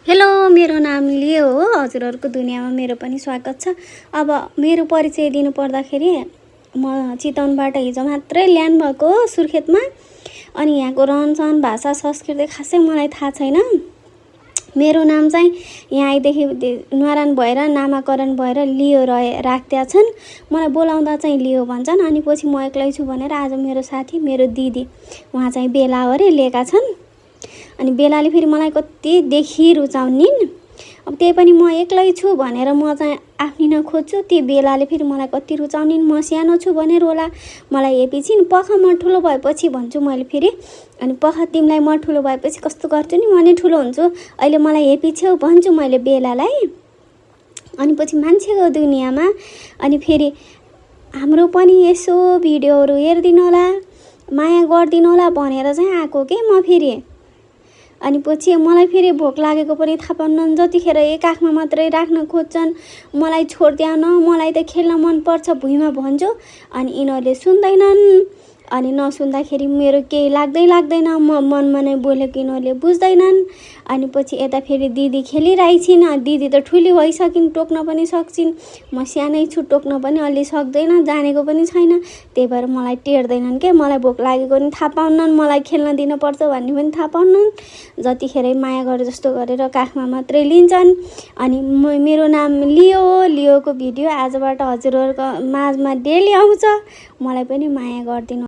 Hello, मेरो नाम लियो हो। हजुरहरूको दुनियाँमा मेरो पनि स्वागत छ। अब मेरो परिचय दिनु पर्दाखेरि म चितवनबाट हिजो मात्रै ल्यान्ड भएको हो सुर्खेतमा। अनि यहाँको रहनसहन, भाषा, संस्कृति खासै मलाई थाहा छैन। मेरो नाम चाहिँ यहाँ आइदेखि न्वारान भएर नामाकरण भएर लियो राख्दै छन्। मलाई बोलाउँदा चाहिँ लियो भन्छन्। अनि पछि म एक्लै छु भनेर आज मेरो साथी, मेरो दिदी, उहाँ चाहिँ बेला हो रे, लिएका छन्। अनि बेलाले फेरि मलाई कति देखि रुचाउनिन्। अब त्यही पनि म एक्लै छु भनेर म चाहिँ आफ्निन खोज्छु। ती बेलाले फेरि मलाई कति रुचाउनिन्। म सानो छु भनेर होला मलाई हेपिछिन्। पख म ठुलो भएपछि भन्छु मैले फेरि। अनि पख तिमीलाई म ठुलो भएपछि कस्तो गर्छु नि, म नै ठुलो हुन्छु, अहिले मलाई हेपिछ्यौ भन्छु मैले बेलालाई। अनि पछि मान्छेको दुनियाँमा अनि फेरि हाम्रो पनि यसो भिडियोहरू हेरिदिनु होला, माया गरिदिनु होला भनेर चाहिँ आएको के म फेरि। अनि पछि मलाई फेरि भोक लागेको पनि थाहा पाउनन्। जतिखेर एक आँखमा मात्रै राख्न खोज्छन्, मलाई छोड्द्याउन, मलाई त खेल्न मनपर्छ भुइँमा भन्छु। अनि यिनीहरूले सुन्दैनन्। अनि नसुन्दाखेरि मेरो केही लाग्दैन, म मनमा नै बोलेको यिनीहरूले बुझ्दैनन्। अनि पछि यता फेरि दिदी खेलिरहेछिन्। दिदी त ठुली भइसकिन्, टोक्न पनि सक्छिन्। म सानै छु, टोक्न पनि अलि सक्दैन, जानेको पनि छैन। त्यही भएर मलाई टेर्दैनन् के, मलाई भोक लागेको पनि थाहा पाउनन्, मलाई खेल्न दिनुपर्छ भन्ने पनि थाहा पाउनन्। जतिखेरै माया गरे जस्तो गरेर काखमा मात्रै लिन्छन्। अनि मेरो नाम लियोको भिडियो आजबाट हजुरहरूको माझमा डेली आउँछ। मलाई पनि माया गरिदिनु।